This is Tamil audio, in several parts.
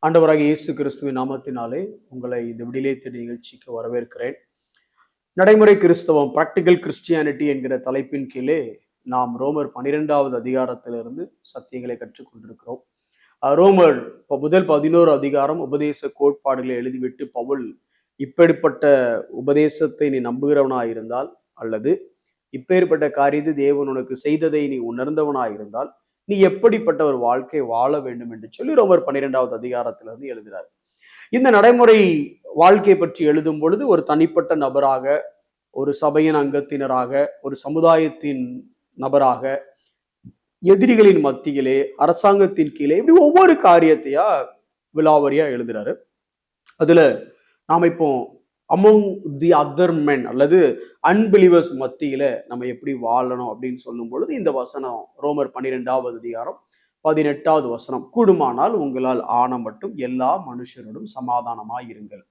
ஆண்டவராகிய இயேசு கிறிஸ்துவின் நாமத்தினாலே உங்களை இந்த விடிலே தேடி நிகழ்ச்சிக்கு வரவேற்கிறேன். நடைமுறை கிறிஸ்தவம் பிராக்டிகல் கிறிஸ்டியானிட்டி என்கிற தலைப்பின் கீழே நாம் ரோமர் 12வது அதிகாரத்திலிருந்து சத்தியங்களை கற்றுக்கொண்டிருக்கிறோம். ரோமர் முதல் 11 அதிகாரம் உபதேச கோட்பாடுகளை எழுதிவிட்டு பவுல் இப்படிப்பட்ட உபதேசத்தை நீ நம்புகிறவனாயிருந்தால், அல்லது இப்பேற்பட்ட காரியத்தை தேவன் உனக்கு செய்ததை நீ உணர்ந்தவனாயிருந்தால் நீ எப்படிப்பட்ட ஒரு வாழ்க்கை வாழ வேண்டும் என்று சொல்லி ரோமர் 12வது அதிகாரத்திலிருந்து எழுதுகிறார். இந்த நடைமுறை வாழ்க்கை பற்றி எழுதும் பொழுது ஒரு தனிப்பட்ட நபராக, ஒரு சபையின் அங்கத்தினராக, ஒரு சமுதாயத்தின் நபராக, எதிரிகளின் மத்தியிலே, அரசாங்கத்தின் கீழே, இப்படி ஒவ்வொரு காரியத்தையா விலாவரியா எழுதுறாரு. அதுல நாம இப்போ அமோங் தி அதர் மென் அல்லது அன்பிலிவர்ஸ் மத்தியில நம்ம எப்படி வாழணும் அப்படின்னு சொல்லும் பொழுது இந்த வசனம் ரோமர் 12வது அதிகாரம் 18வது வசனம், கூடுமானால் உங்களால் ஆன மட்டும் எல்லா மனுஷரோடும் சமாதானமாய் இருங்கள்.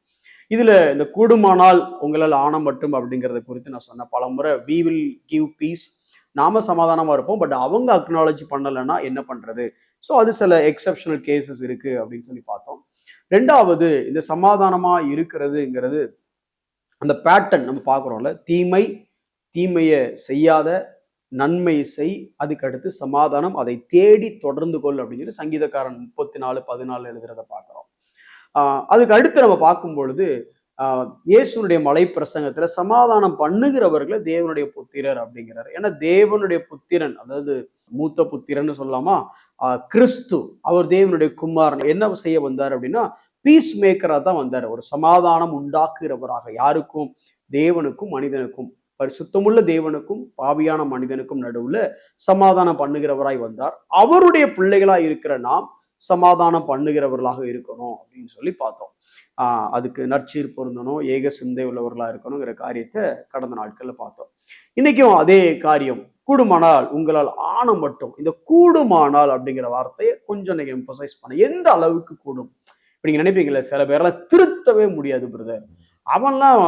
இதுல இந்த கூடுமானால் உங்களால் ஆன மட்டும் அப்படிங்கிறத குறித்து நான் சொன்ன பலமுறை, வி வில் கிவ் பீஸ், நாம சமாதானமா இருப்போம், பட் அவங்க அக்னாலஜ் பண்ணலைன்னா என்ன பண்றது? ஸோ அது சில எக்ஸப்ஷனல் கேசஸ் இருக்கு அப்படின்னு சொல்லி பார்த்தோம். ரெண்டாவது, இந்த சமாதானமா இருக்கிறதுங்கிறது அந்த பேட்டர்ன் நம்ம பார்க்குறோம்ல, தீமையை செய்யாத, நன்மை செய், அதுக்கு அடுத்து சமாதானம், அதை தேடி தொடர்ந்து கொள் அப்படின்னு சொல்லி சங்கீதக்காரன் 34:14 எழுதுறத பார்க்குறோம். அதுக்கு அடுத்து நம்ம பார்க்கும் பொழுது இயேசுனுடைய மலை பிரசங்கத்துல சமாதானம் பண்ணுகிறவர்களை தேவனுடைய புத்திரர் அப்படிங்கிறார். ஏன்னா தேவனுடைய புத்திரன், அதாவது மூத்த புத்திரன்னு சொல்லலாமா, கிறிஸ்து, அவர் தேவனுடைய குமாரன். என்ன செய்ய வந்தார் அப்படின்னா பீஸ் மேக்கரா தான் வந்தார். ஒரு சமாதானம் உண்டாக்குகிறவராக, யாருக்கும்? தேவனுக்கும் மனிதனுக்கும், பரிசுத்தமுள்ள தேவனுக்கும் பாவியான மனிதனுக்கும் நடுவுல சமாதானம் பண்ணுகிறவராய் வந்தார். அவருடைய பிள்ளைகளா இருக்கிற நாம் சமாதானம் பண்ணுகிறவர்களாக இருக்கணும் அப்படின்னு சொல்லி பார்த்தோம். அதுக்கு நற்சீர் பொருந்தணும், ஏக சிந்தை உள்ளவர்களா இருக்கணுங்கிற காரியத்தை கடந்த நாட்கள்ல பார்த்தோம். இன்னைக்கும் அதே காரியம், கூடுமானால் உங்களால் ஆன மட்டும். இந்த கூடுமானால் அப்படிங்கிற வார்த்தையை கொஞ்சம் நீங்க எம்பசைஸ் பண்ண, எந்த அளவுக்கு கூடும்? இப்ப நீங்க நினைப்பீங்களா, சில பேரெல்லாம் திருத்தவே முடியாது பிரதர், அவன்லாம்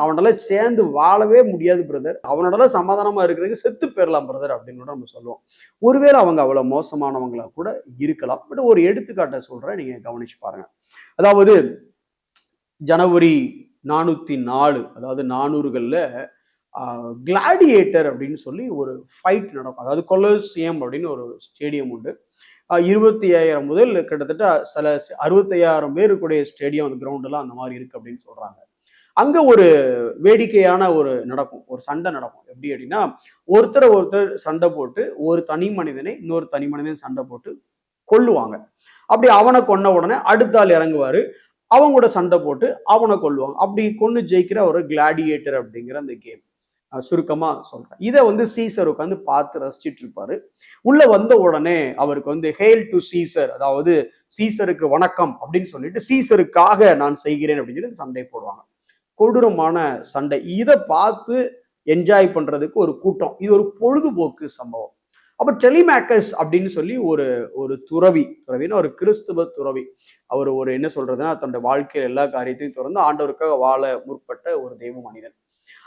அவனெல்லாம் சேர்ந்து வாழவே முடியாது பிரதர், அவனோடலாம் சமாதானமா இருக்கிறதுக்கு செத்து போயிடலாம் பிரதர் அப்படின்னு நம்ம சொல்லுவோம். ஒருவேளை அவங்க அவ்வளவு மோசமானவங்களா கூட இருக்கலாம். பட் ஒரு எடுத்துக்காட்டை சொல்றேன், நீங்க கவனிச்சு பாருங்க. அதாவது ஜனவரி 404, அதாவது 400கள்ல கிளாடியேட்டர் அப்படின்னு சொல்லி ஒரு ஃபைட் நடக்கும். அதாவது கொலோசியம் அப்படின்னு ஒரு ஸ்டேடியம் உண்டு. 25,000 முதல் கிட்டத்தட்ட சில 65,000 பேருக்குடைய ஸ்டேடியம், அந்த கிரவுண்டெல்லாம் அந்த மாதிரி இருக்கு அப்படின்னு சொல்றாங்க. அங்க ஒரு வேடிக்கையான ஒரு நடக்கும், ஒரு சண்டை நடக்கும். எப்படி அப்படின்னா, ஒருத்தர் சண்டை போட்டு ஒரு தனி மனிதனை இன்னொரு தனி மனிதன் சண்டை போட்டு கொல்லுவாங்க. அப்படி அவனை கொன்ன உடனே அடுத்த ஆள் இறங்குவாரு, அவங்க கூட சண்டை போட்டு அவனை கொல்லுவாங்க. அப்படி கொண்டு ஜெயிக்கிற ஒரு கிளாடியேட்டர் அப்படிங்கிற அந்த கேம். சுருக்கமா சொல்றேன். இதை சீசர் உட்காந்து பார்த்து ரசிச்சுட்டு இருப்பாரு. உள்ள வந்த உடனே அவருக்கு ஹேல் டு சீசர், அதாவது சீசருக்கு வணக்கம் அப்படின்னு சொல்லிட்டு, சீசருக்காக நான் செய்கிறேன் அப்படின்னு சொல்லி சண்டை போடுவாங்க. கொடூரமான சண்டை. இதை பார்த்து என்ஜாய் பண்றதுக்கு ஒரு கூட்டம். இது ஒரு பொழுதுபோக்கு சம்பவம். அப்ப டெலிமேக்கஸ் அப்படின்னு சொல்லி ஒரு துறவின்னு ஒரு கிறிஸ்துவ துறவி, அவர் ஒரு என்ன சொல்றதுன்னா, தன்னுடைய வாழ்க்கையில எல்லா காரியத்தையும் திறந்து ஆண்டவருக்காக வாழ முற்பட்ட ஒரு தெய்வ மனிதன்.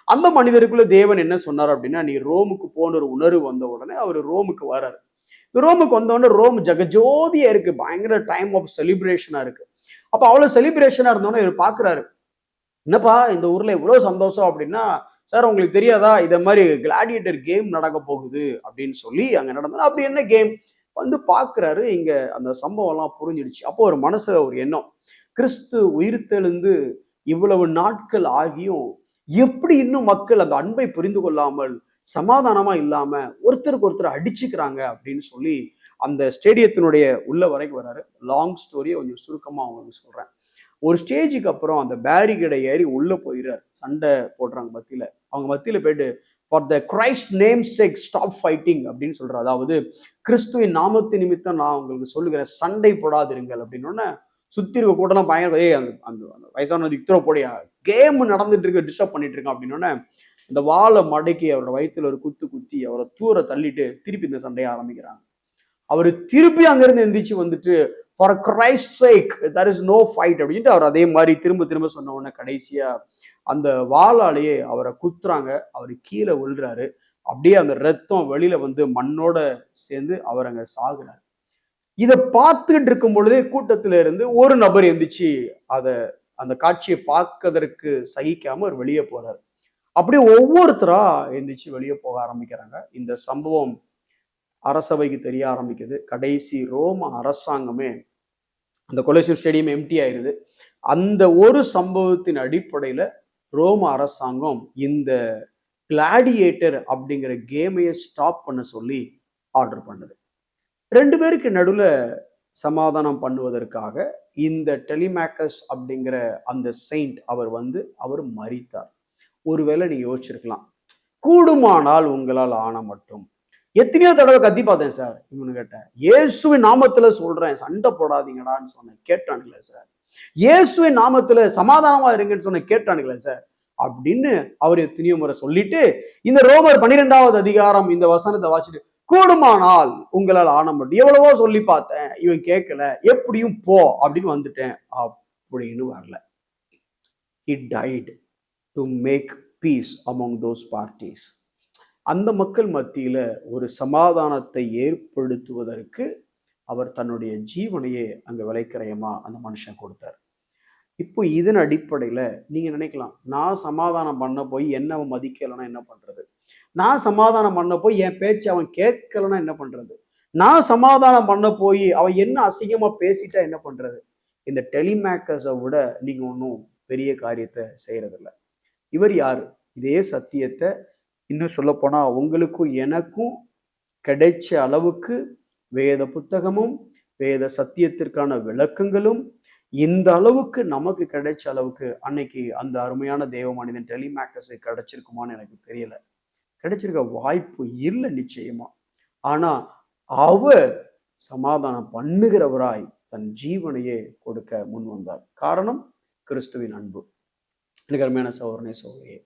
அந்த மனிதருக்குள்ள தேவன் என்ன சொன்னார் அப்படின்னா, நீ ரோமுக்கு போன ஒரு உணர்வு வந்த உடனே அவர் ரோமுக்கு வர்றாரு. ரோமுக்கு வந்த உடனே ரோம் ஜெகஜோதியா இருக்கு, பயங்கர டைம் ஆஃப் செலிப்ரேஷனா இருக்கு. அப்ப அவ்வளவு செலிப்ரேஷனா இருந்தோன்னே இவர் பாக்குறாரு, என்னப்பா இந்த ஊர்ல இவ்வளவு சந்தோஷம் அப்படின்னா, சார் உங்களுக்கு தெரியாதா, இத மாதிரி கிளாடியேட்டர் கேம் நடக்க போகுது அப்படின்னு சொல்லி அங்க நடந்தது. அப்படி என்ன கேம் பாக்குறாரு. இங்க அந்த சம்பவம் எல்லாம் புரிஞ்சிடுச்சு. அப்போ ஒரு மனசுல ஒரு எண்ணம், கிறிஸ்து உயிர்த்தெழுந்து இவ்வளவு நாட்கள் ஆகியும் எப்படி இன்னும் மக்கள் அந்த அன்பை புரிந்து கொள்ளாமல், சமாதானமா இல்லாம ஒருத்தருக்கு ஒருத்தர் அடிச்சுக்கிறாங்க அப்படின்னு சொல்லி அந்த ஸ்டேடியத்தினுடைய உள்ள வரைக்கும் வராரு. லாங் ஸ்டோரியை கொஞ்சம் சுருக்கமா அவங்களுக்கு சொல்றேன். ஒரு ஸ்டேஜுக்கு அப்புறம் அந்த பேரிகேடை ஏறி உள்ள போயிடுறாரு. சண்டை போடுறாங்க மத்தியில. அவங்க மத்தியில போயிட்டு, for the Christ name sake stop fighting அப்படின்னு சொல்றாரு. அதாவது கிறிஸ்துவின் நாமத்து நிமித்தம் நான் உங்களுக்கு சொல்லுகிறேன், சண்டை போடாதிருங்கள் அப்படின்னு. சுத்தி இருக்க கூட்டம்லாம் பயங்கர, அந்த வயசானது இத்தனை போடியா, கேம் நடந்துட்டு இருக்கு, டிஸ்டர்ப் பண்ணிட்டு இருக்கான் அப்படின்னு. அந்த வாழை மடக்கி அவரோட வயிற்றுல ஒரு குத்தி அவரை தூர தள்ளிட்டு திருப்பி இந்த சண்டையை ஆரம்பிக்கிறாங்க. அவரு திருப்பி அங்கிருந்து எந்திரிச்சு for Christ sake there is no fight அப்படின்ட்டு அவர் அதே மாதிரி திரும்ப சொன்ன உடனே கடைசியா அந்த வாளாலேயே அவரை குத்துறாங்க. அவரு கீழே விழுறாரு. அப்படியே அந்த ரத்தம் வெளியில மண்ணோட சேர்ந்து அவர் அங்க சாகுறாரு. இதை பார்த்துக்கிட்டு இருக்கும் பொழுதே கூட்டத்தில இருந்து ஒரு நபர் எந்திரிச்சு அந்த காட்சியை பார்க்கறதற்கு சகிக்காம அவர் வெளியே போறாரு. அப்படியே ஒவ்வொருத்தரா எந்திரிச்சு வெளியே போக ஆரம்பிக்கிறாங்க. இந்த சம்பவம் அரசவைக்கு தெரிய ஆரம்பிக்குது. கடைசி ரோம அரசாங்கமே அந்த கொலோசியம் ஸ்டேடியம் எம்டி ஆயிருது. அந்த ஒரு சம்பவத்தின் அடிப்படையில ரோம அரசாங்கம் இந்த கிளாடியேட்டர் அப்படிங்கிற கேமையை ஸ்டாப் பண்ண சொல்லி ஆர்டர் பண்ணுது. 2 பேருக்கு நடுவுல சமாதானம் பண்ணுவதற்காக இந்த டெலிமேக்கஸ் அப்படிங்கிற அந்த செயின்ட் அவர் மரித்தார். ஒருவேளை நீங்க யோசிச்சிருக்கலாம், கூடுமானால் உங்களால் ஆன மட்டும். எத்தனையோ தடவை கத்தி பார்த்தேன் சார் இவனு கேட்டேன். இயேசுவின் நாமத்துல சொல்றேன், சண்டை போடாதீங்கடான்னு சொன்னேன், கேட்டானுங்களே சார். இயேசுவின் நாமத்துல சமாதானமா இருங்கன்னு சொன்ன, கேட்டானுங்களே சார் அப்படின்னு அவர் எத்தனையோ முறை சொல்லிட்டு இந்த ரோமர் 12வது அதிகாரம் இந்த வசனத்தை வாசிட்டு, கூடுமானால் உங்களால் ஆன மட்டும். எவ்வளவோ சொல்லி பார்த்தேன், இவன் கேட்கல, எப்படியும் போ அப்படின்னு வந்துட்டேன் அப்படின்னு வரல. He died to make peace among those parties. அந்த மக்கள் மத்தியில ஒரு சமாதானத்தை ஏற்படுத்துவதற்கு அவர் தன்னுடைய ஜீவனையே அங்க விலைக்கிரயமா அந்த மனுஷன் கொடுத்தார். இப்போ இதன் அடிப்படையில நீங்க நினைக்கலாம், நான் சமாதானம் பண்ண போய் என்ன அவன் மதிக்கலைன்னா என்ன பண்றது? நான் சமாதானம் பண்ண போய் என் பேச்சு அவன் கேட்கலன்னா என்ன பண்றது? நான் சமாதானம் பண்ண போய் அவன் என்ன அசிங்கமா பேசிட்டா என்ன பண்றது? இந்த டெலிமேக்கர்ஸை விட நீங்க ஒன்றும் பெரிய காரியத்தை செய்யறதில்ல. இவர் யாரு? இதே சத்தியத்தை இன்னும் சொல்ல போனா உங்களுக்கும் எனக்கும் கிடைச்ச அளவுக்கு வேத புத்தகமும் வேத சத்தியத்திற்கான விளக்கங்களும் இந்த அளவுக்கு நமக்கு கிடைச்ச அளவுக்கு அன்னைக்கு அந்த அருமையான தேவ மனிதன் டெலிமேக்கஸை கிடைச்சிருக்குமான்னு எனக்கு தெரியல. கிடைச்சிருக்க வாய்ப்பு இல்லை நிச்சயமா. ஆனா அவர் சமாதானம் பண்ணுகிறவராய் தன் ஜீவனையே கொடுக்க முன் வந்தார். காரணம் கிறிஸ்துவின் அன்பு. எனக்கு அருமையான சகோதரனே சகோதரியே,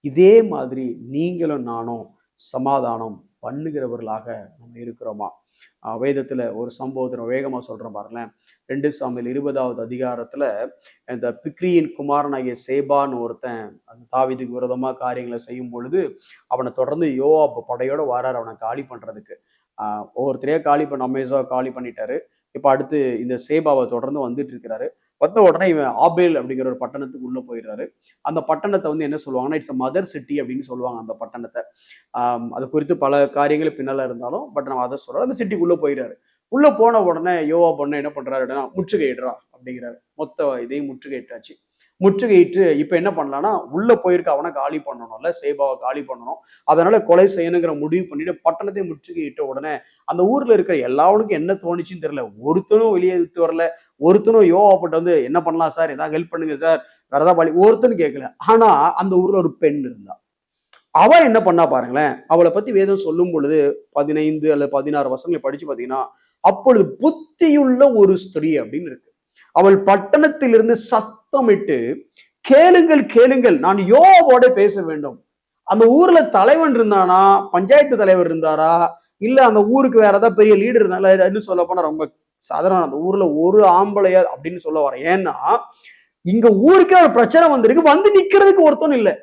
இதே மாதிரி நீங்களும் நானும் சமாதானம் பண்ணுகிறவர்களாக நம்ம இருக்கிறோமா? வேதத்துல ஒரு சம்பவத்தை வேகமா சொல்றேன் பாருங்களேன். 2 சாமுவேல் 20வது அதிகாரத்துல இந்த பிக்ரியின் குமாரனாகிய சேபான்னு ஒருத்தன் அந்த தாவீதுக்கு விரோதமா காரியங்களை செய்யும் பொழுது அவனை தொடர்ந்து யோவாப் படையோட வராரு அவனை காலி பண்றதுக்கு. ஒவ்வொருத்தரையா காலி பண்ண அமேசாவை காலி பண்ணிட்டாரு. இப்ப அடுத்து இந்த சேபாவை தொடர்ந்து வந்துட்டு இருக்கிறாரு. வந்த உடனே இவன் ஆபேல் அப்படிங்கிற ஒரு பட்டணத்துக்கு உள்ள போயிடுறாரு. அந்த பட்டணத்தை என்ன சொல்லுவாங்கன்னா, இட்ஸ் அ மதர் சிட்டி அப்படின்னு சொல்லுவாங்க அந்த பட்டணத்தை. அது குறித்து பல காரியங்கள் பின்னால இருந்தாலும் பட் நம்ம அதை சொல்றோம். அந்த சிட்டிக்குள்ள போயிடுறாரு. உள்ள போன உடனே யோவா பொண்ணு என்ன பண்றாரு அப்படின்னா, முற்றுகையிடுறா அப்படிங்கிறாரு. மொத்த இதையும் முற்றுகையிட்டாச்சு. முற்றுகையிட்டு இப்ப என்ன பண்ணலாம்னா, உள்ள போயிருக்க அவனை காலி பண்ணணும்ல, சேபாவை காலி பண்ணணும். அதனால கொலை செய்யணுங்கிற முடிவு பண்ணிட்டு பட்டணத்தை முற்றுகையிட்ட உடனே அந்த ஊர்ல இருக்கிற எல்லாவனுக்கும் என்ன தோணுச்சுன்னு தெரியல. ஒருத்தனும் வெளியே வரல. ஒருத்தனும் யோவாப்பட்டு என்ன பண்ணலாம் சார், ஏதாவது ஹெல்ப் பண்ணுங்க சார், வேற ஏதாவது பழி, ஒருத்தனும் கேட்கல. ஆனா அந்த ஊர்ல ஒரு பெண் இருந்தா. அவ என்ன பண்ணா பாருங்களேன். அவளை பத்தி வேதம் சொல்லும் பொழுது 15 அல்லது 16 வசனங்களை படிச்சு பாத்தீங்கன்னா, அப்பொழுது புத்தியுள்ள ஒரு ஸ்திரீ அப்படின்னு இருக்கு. அவள் பட்டணத்திலிருந்து சத்தமிட்டு, கேளுங்கள் கேளுங்கள், நான் யோவாவோட பேச வேண்டும். அந்த ஊர்ல தலைவன் இருந்தானா, பஞ்சாயத்து தலைவர் இருந்தாரா, இல்ல அந்த ஊருக்கு வேற ஏதாவது பெரிய லீடர் இருந்தாலும் சொல்ல போனா ரொம்ப சாதாரண, அந்த ஊர்ல ஒரு ஆம்பளையா அப்படின்னு சொல்ல வரேன். ஏன்னா இங்க ஊருக்கே ஒரு பிரச்சனை வந்திருக்கு, வந்து நிக்கிறதுக்கு ஒருத்தன் இல்லை.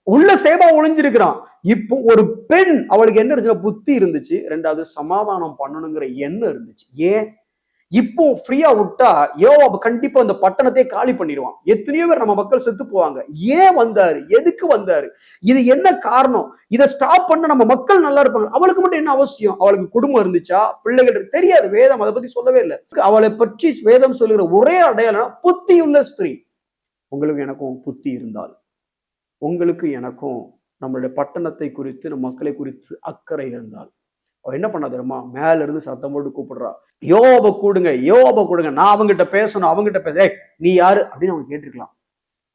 உள்ள சேபா ஒளிஞ்சிருக்கிறான். இப்போ ஒரு பெண், அவளுக்கு என்ன இருந்துச்சுன்னா புத்தி இருந்துச்சு, 2வது சமாதானம் பண்ணணுங்கிற எண்ணம் இருந்துச்சு. ஏன் இப்போ ஃப்ரீயா விட்டா யோவாப் கண்டிப்பா அந்த பட்டணத்தை காலி பண்ணிடுவான். எத்தனையோ பேர் நம்ம மக்கள் செத்து போவாங்க. ஏன் வந்தாரு, எதுக்கு வந்தாரு, இது என்ன காரணம், இதை ஸ்டாப் பண்ண நம்ம மக்கள் நல்லா இருப்பாங்க. அவளுக்கு மட்டும் என்ன அவசியம்? அவளுக்கு குடும்பம் இருந்துச்சா, பிள்ளைகள் தெரியாது, வேதம் அதை பத்தி சொல்லவே இல்லை. அவளை பற்றி வேதம் சொல்லுகிற ஒரே அடையாளம் புத்தியுள்ள ஸ்திரீ. உங்களுக்கு எனக்கும் புத்தி இருந்தால், உங்களுக்கு எனக்கும் நம்மளுடைய பட்டணத்தை குறித்து நம் மக்களை குறித்து அக்கறை இருந்தால், அவ என்ன பண்ணா தெரியுமா? மேல இருந்து சத்தம் போட்டு கூப்பிடுறா, யோவாபை கூடுங்க, யோவாபை கூடுங்க, நான் அவங்ககிட்ட பேசணும், அவங்ககிட்ட பேச, நீ யாரு அப்படின்னு அவங்க கேட்டிருக்கலாம்.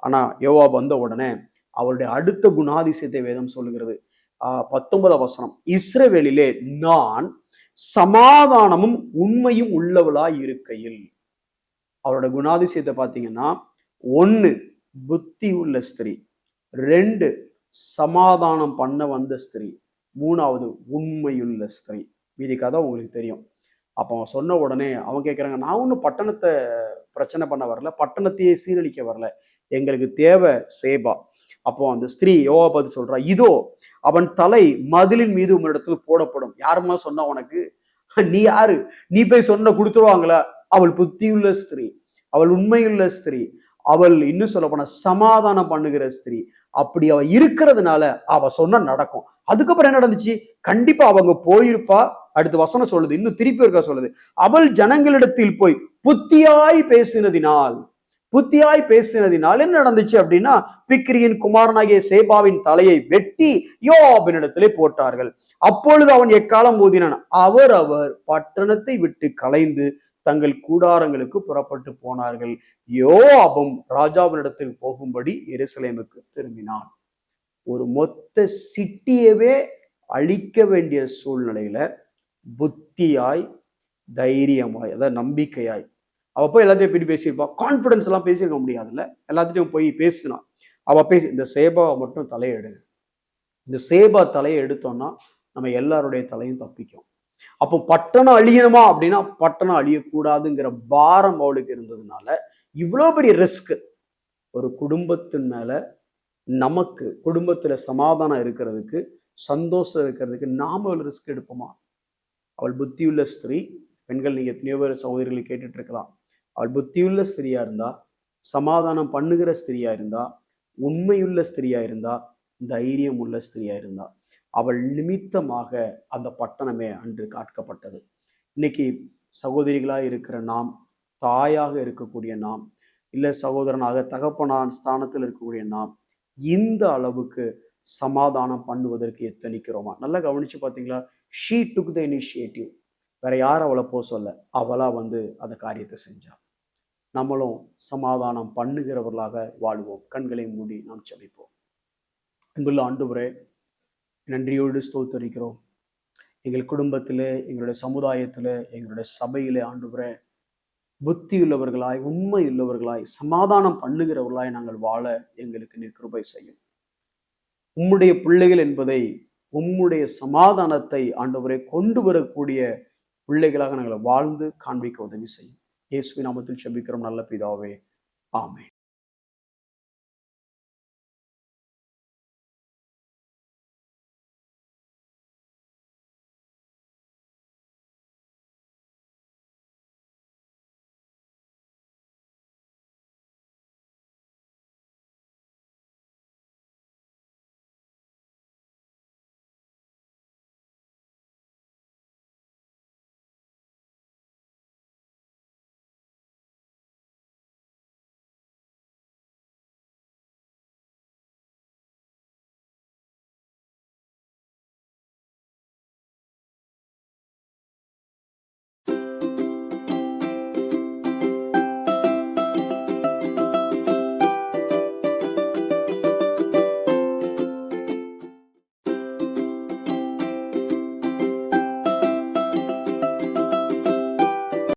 ஆனா யோவாப் வந்த உடனே அவருடைய அடுத்த குணாதிசயத்தை வேதம் சொல்லுகிறது. 19 வசனம், இஸ்ரவேலிலே நான் சமாதானமும் உண்மையும் உள்ளவளாய் இருக்கையில். அவரோட குணாதிசயத்தை பார்த்தீங்கன்னா, 1 புத்தி உள்ள ஸ்திரீ, 2 சமாதானம் பண்ண வந்த ஸ்திரீ, 3வது உண்மையுள்ள ஸ்திரீ. மீதி கதை உங்களுக்கு தெரியும். அப்போ அவன் சொன்ன உடனே அவன் கேட்குறாங்க, நான் ஒன்றும் பட்டணத்தை பிரச்சனை பண்ண வரல, பட்டணத்தையே சீரழிக்க வரல, எங்களுக்கு தேவை சேபா. அப்போ அந்த ஸ்திரீ யோவா பார்த்து சொல்றா, இதோ அவன் தலை மதிலின் மீது உன்னிடத்தில் போடப்படும். யாருமா சொன்னா உனக்கு? நீ யாரு? நீ போய் சொன்ன கொடுத்துருவாங்களா? அவள் புத்தியுள்ள ஸ்திரீ, அவள் உண்மையுள்ள ஸ்திரீ, அவள் இன்னும் சொல்ல போனா சமாதானம் பண்ணுகிற ஸ்திரீ. அப்படி அவ இருக்கிறதுனால அவ சொன்ன நடக்கும். அதுக்கப்புறம் என்ன நடந்துச்சு? கண்டிப்பா அவங்க போயிருப்பா. அடுத்த வசனம் சொல்லுது, இன்னும் திருப்பி இருக்க சொல்லுது, அவள் ஜனங்களிடத்தில் போய் புத்தியாய் பேசினதினால் புத்தியாய் பேசினதினால் என்ன நடந்துச்சு அப்படின்னா, பிக்ரியின் குமாரனாகிய சேபாவின் தலையை வெட்டி யோவாபினிடத்திலே போட்டார்கள். அப்பொழுது அவன் எக்காலம் ஊதினான். அவர் பட்டணத்தை விட்டு கலைந்து தங்கள் கூடாரங்களுக்கு புறப்பட்டு போனார்கள். யோவாபும் ராஜாவினிடத்தில் போகும்படி எருசலேமுக்கு திரும்பினான். ஒரு மொத்த சிட்டியவே அழிக்க வேண்டிய சூழ்நிலையில புத்தியாய், தைரியமாய், அதாவது நம்பிக்கையாய் அவ போய் எல்லாத்தையும் எப்படி பேசியிருப்பா? கான்பிடன்ஸ் எல்லாம் பேசியிருக்க முடியாதுல்ல. எல்லாத்தையும் போய் பேசினா. அவ பேசி இந்த சேபாவை மட்டும் தலையெடு. இந்த சேபா தலையை எடுத்தோம்னா நம்ம எல்லாருடைய தலையும் தப்பிக்கும். அப்போ பட்டணம் அழியணுமா அப்படின்னா பட்டணம் அழியக்கூடாதுங்கிற பாரம் அவளுக்கு இருந்ததுனால இவ்வளோ பெரிய ரிஸ்க் ஒரு குடும்பத்தின் மேல, நமக்கு குடும்பத்துல சமாதானம் இருக்கிறதுக்கு, சந்தோஷம் இருக்கிறதுக்கு நாம ஒரு ரிஸ்க் எடுப்போமா? அவள் புத்தியுள்ள ஸ்திரீ. பெண்கள் நீங்க எத்தனையோ பேர் சகோதரிகளை கேட்டுட்டு இருக்கலாம். அவள் புத்தியுள்ள ஸ்திரியா இருந்தா, சமாதானம் பண்ணுகிற ஸ்திரியா இருந்தா, உண்மையுள்ள ஸ்திரியா இருந்தா, தைரியம் உள்ள ஸ்திரியா இருந்தா, அவள் நிமித்தமாக அந்த பட்டணமே அன்று காட்கப்பட்டது. இன்னைக்கு சகோதரிகளாக இருக்கிற நாம், தாயாக இருக்கக்கூடிய நாம், இல்லை சகோதரனாக தகப்பனான் ஸ்தானத்தில் இருக்கக்கூடிய நாம், இந்த அளவுக்கு சமாதானம் பண்ணுவதற்கு எத்தனிக்கிறோமா? நல்லா கவனிச்சு பார்த்தீங்களா? She took the initiative. வேற யாரும் அவளை போக சொல்ல, அவளா அந்த காரியத்தை செஞ்சா. நம்மளும் சமாதானம் பண்ணுகிறவர்களாக வாழ்வோம். கண்களை மூடி நாம் ஜெபிப்போம். அன்புள்ள ஆண்டவரே, நன்றியோடு ஸ்தோத்தரிக்கிறோம். எங்கள் குடும்பத்திலே, எங்களுடைய சமுதாயத்திலே, எங்களுடைய சபையிலே ஆண்டவரே, புத்தியுள்ளவர்களாய், உண்மை உள்ளவர்களாய், சமாதானம் பண்ணுகிறவர்களாய் நாங்கள் வாழ எங்களுக்கு நீர் கிருபை செய்யும். உம்முடைய பிள்ளைகள் என்பதை, உம்முடைய சமாதானத்தை ஆண்டவரை கொண்டு வரக்கூடிய பிள்ளைகளாக நாங்கள் வாழ்ந்து காண்பிக்க உதவி செய்யும். இயேசுவின் நாமத்தில் ஜெபிக்கிறோம் நல்ல பிதாவே, ஆமென்.